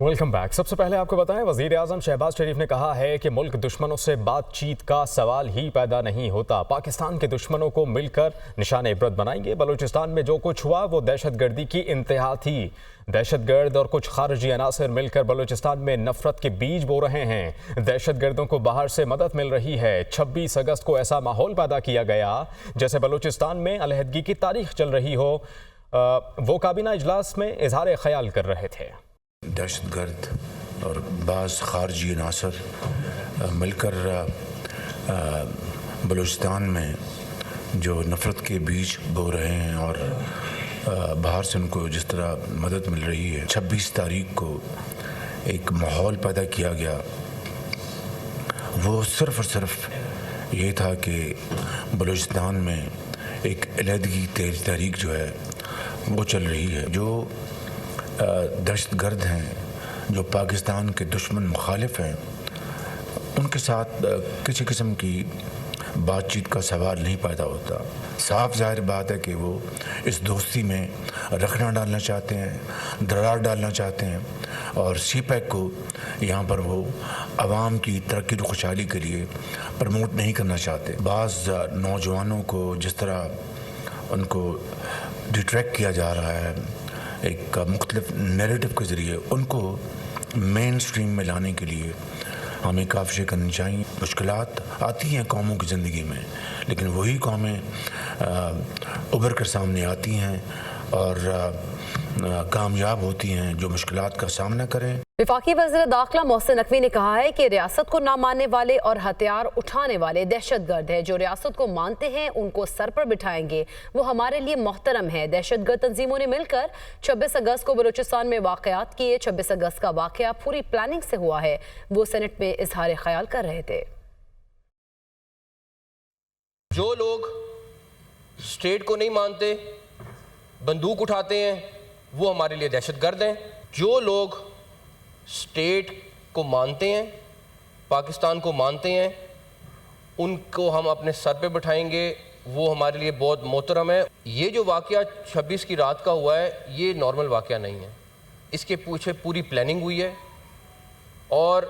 Welcome back. سب سے پہلے آپ کو بتائیں، وزیر اعظم شہباز شریف نے کہا ہے کہ ملک دشمنوں سے بات چیت کا سوال ہی پیدا نہیں ہوتا، پاکستان کے دشمنوں کو مل کر نشان عبرت بنائیں گے۔ بلوچستان میں جو کچھ ہوا وہ دہشت گردی کی انتہا تھی۔ دہشت گرد اور کچھ خارجی عناصر مل کر بلوچستان میں نفرت کے بیج بو رہے ہیں۔ دہشت گردوں کو باہر سے مدد مل رہی ہے۔ 26 اگست کو ایسا ماحول پیدا کیا گیا جیسے بلوچستان میں علیحدگی کی تاریخ چل رہی ہو۔ وہ کابینہ اجلاس میں اظہار خیال کر رہے تھے۔ دہشت گرد اور بعض خارجی عناصر مل کر بلوچستان میں جو نفرت کے بیج بو رہے ہیں اور باہر سے ان کو جس طرح مدد مل رہی ہے، 26 تاریخ کو ایک ماحول پیدا کیا گیا۔ وہ صرف اور صرف یہ تھا کہ بلوچستان میں ایک علیحدگی تحریک جو ہے وہ چل رہی ہے۔ جو دہشت گرد ہیں، جو پاکستان کے دشمن مخالف ہیں، ان کے ساتھ کسی قسم کی بات چیت کا سوال نہیں پیدا ہوتا۔ صاف ظاہر بات ہے کہ وہ اس دوستی میں رکھنا ڈالنا چاہتے ہیں، درار ڈالنا چاہتے ہیں، اور سی پیک کو یہاں پر وہ عوام کی ترقی و خوشحالی کے لیے پروموٹ نہیں کرنا چاہتے۔ بعض نوجوانوں کو جس طرح ان کو ڈیٹریکٹ کیا جا رہا ہے ایک مختلف نیریٹو کے ذریعے، ان کو مین سٹریم میں لانے کے لیے ہمیں کاوشیں کرنی چاہیے۔ مشکلات آتی ہیں قوموں کی زندگی میں، لیکن وہی قومیں ابھر کر سامنے آتی ہیں اور کامیاب ہوتی ہیں جو مشکلات کا سامنا کریں۔ وفاقی وزیر داخلہ محسن نقوی نے کہا ہے کہ ریاست کو نہ ماننے والے اور ہتھیار اٹھانے والے دہشت گرد ہیں۔ جو ریاست کو مانتے ہیں ان کو سر پر بٹھائیں گے، وہ ہمارے لیے محترم ہے۔ دہشت گرد تنظیموں نے مل کر 26 اگست کو بلوچستان میں واقعات کیے۔ 26 اگست کا واقعہ پوری پلاننگ سے ہوا ہے۔ وہ سینٹ میں اظہار خیال کر رہے تھے۔ جو لوگ اسٹیٹ کو نہیں مانتے، بندوق اٹھاتے ہیں، وہ ہمارے لیے دہشت گرد ہیں۔ جو لوگ اسٹیٹ کو مانتے ہیں، پاکستان کو مانتے ہیں، ان کو ہم اپنے سر پہ بٹھائیں گے، وہ ہمارے لیے بہت محترم ہے۔ یہ جو واقعہ 26 کی رات کا ہوا ہے، یہ نارمل واقعہ نہیں ہے۔ اس کے پیچھے پوری پلاننگ ہوئی ہے، اور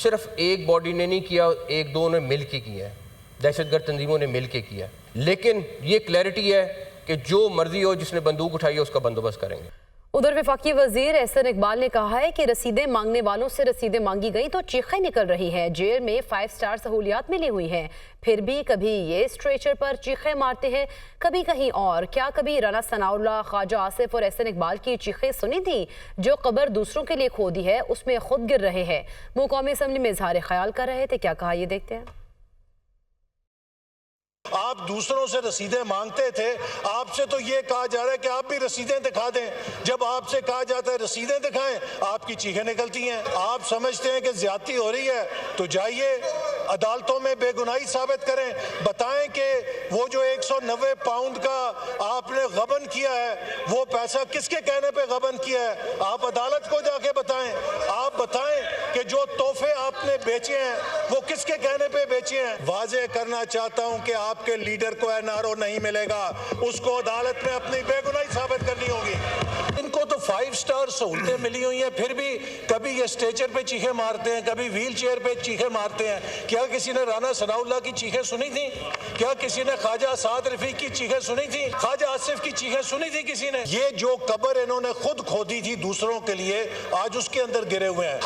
صرف ایک باڈی نے نہیں کیا، ایک دو نے مل کے کیا ہے، دہشت گرد تنظیموں نے مل کے کیا ہے۔ لیکن یہ کلیئرٹی ہے کہ جو مرضی ہو، جس نے بندوق اٹھائی ہے، اس کا بندوبست کریں گے۔ ادھر وفاقی وزیر احسن اقبال نے کہا ہے کہ رسیدیں مانگنے والوں سے رسیدیں مانگی گئیں تو چیخیں نکل رہی ہیں۔ جیل میں 5 سٹار سہولیات ملی ہوئی ہیں، پھر بھی کبھی یہ اسٹریچر پر چیخیں مارتے ہیں، کبھی کہیں اور۔ کیا کبھی رانا ثناء اللہ، خواجہ آصف اور احسن اقبال کی چیخیں سنی تھیں؟ جو قبر دوسروں کے لیے کھودی ہے اس میں خود گر رہے ہیں۔ وہ قومی اسمبلی میں اظہار خیال کر رہے تھے۔ کیا کہا، یہ دیکھتے ہیں۔ آپ دوسروں سے رسیدیں مانگتے تھے، آپ سے تو یہ کہا جا رہا ہے کہ آپ بھی رسیدیں دکھا دیں۔ جب آپ سے کہا جاتا ہے رسیدیں دکھائیں، آپ کی چیخیں نکلتی ہیں۔ آپ سمجھتے ہیں کہ زیادتی ہو رہی ہے تو جائیے عدالتوں میں بے گناہی ثابت کریں، بتائیں کہ وہ جو 190 پاؤنڈ کا آپ نے غبن کیا ہے، وہ پیسہ کس کے کہنے پہ غبن کیا ہے، آپ عدالت کو جا کے بتائیں۔ آپ بتائیں کہ جو تحفے آپ نے بیچے ہیں وہ کس کے کہنے پہ بیچے ہیں۔ واضح کرنا چاہتا ہوں کہ آپ کے لیڈر کو این آر او نہیں ملے گا، اس کو عدالت میں اپنی بے گناہی ثابت کرنی ہوگی۔ ان کو تو 5 سٹار سہولتیں ملی ہوئی ہیں، پھر بھی کبھی یہ اسٹیچر پہ چیخیں مارتے ہیں، کبھی ویل چیئر پہ چیخیں مارتے ہیں۔ کیا کسی نے رانا ثناء اللہ کی چیخیں سنی تھیں؟ کیا کسی نے خواجہ سعد رفیق کی چیخیں سنی تھیں؟ خواجہ آصف کی چیخیں سنی تھی کسی نے؟ یہ جو قبر انہوں نے خود کھودی تھی دوسروں کے لیے، آج اس کے اندر گرے ہوئے ہیں۔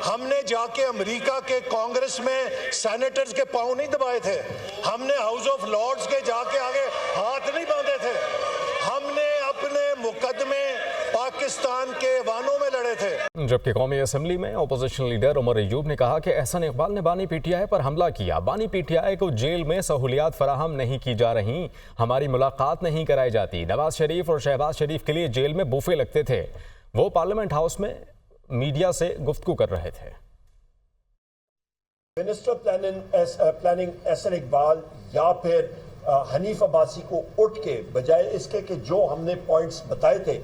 ہم نے جا کے امریکہ کے کانگریس میں سینیٹرز کے پاؤں نہیں دبائے تھے، ہم نے ہاؤس آف لارڈز کے جا کے آگے ہاتھ نہیں باندھے تھے، ہم نے اپنے مقدمے پاکستان کے ایوانوں میں لڑے تھے۔ جبکہ قومی اسمبلی میں اپوزیشن لیڈر عمر ایوب نے کہا کہ احسن اقبال نے بانی پی ٹی آئی پر حملہ کیا۔ بانی پی ٹی آئی کو جیل میں سہولیات فراہم نہیں کی جا رہی، ہماری ملاقات نہیں کرائی جاتی۔ نواز شریف اور شہباز شریف کے لیے جیل میں بوفے لگتے تھے۔ وہ پارلیمنٹ ہاؤس میں میڈیا سے گفتگو کر رہے تھے۔ منسٹر پلاننگ احسن اقبال یا پھر حنیف عباسی کو اٹھ کے بجائے اس کے کہ جو ہم نے پوائنٹس بتائے تھے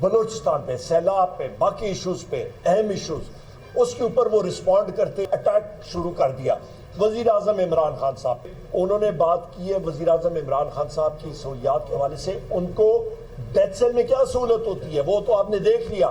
بلوچستان پہ، سیلاب پہ، باقی ایشوز پہ، اہم ایشوز، اس کے اوپر وہ رسپونڈ کرتے اٹیک شروع کر دیا۔ وزیر اعظم عمران خان صاحب انہوں نے بات کی ہے، وزیر اعظم عمران خان صاحب کی سہولیات کے حوالے سے۔ ان کو ڈیتھ سیل میں کیا سہولت ہوتی ہے وہ تو آپ نے دیکھ لیا،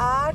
8